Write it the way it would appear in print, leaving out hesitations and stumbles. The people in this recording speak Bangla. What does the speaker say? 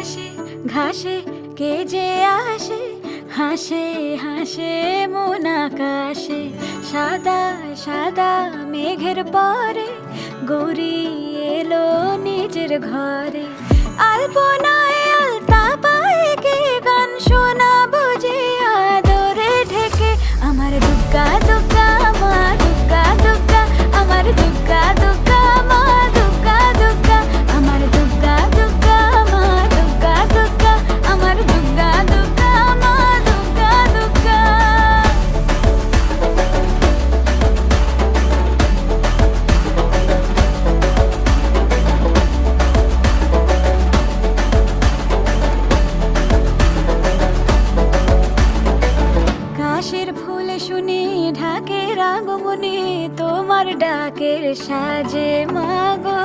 ঘাসে ঘাসে কে যে আসে, হাসে হাসে মন আকাশে। সাদা সাদা মেঘের পরে গৌরী এলো নিজের ঘরে। আলপনায় আলতা পায়ে কে গান শোনাবো যে আদরে ঢেকে। আমার দুগ্গা দুগ্গা মা দুগ্গা দুগ্গা, আমার দুগ্গা দুগ্গা মা দুগ্গা দুগ্গা, আমার দুগ্গা দুগ্গা মা দুগ্গা দুগ্গা, আমার দুগ্গা দুগ্গা মা দুগ্গা দুগ্গা। কাশের ফুল শুনি ঢাকের আগমনে, তোমার ডাকের সাজে মাগো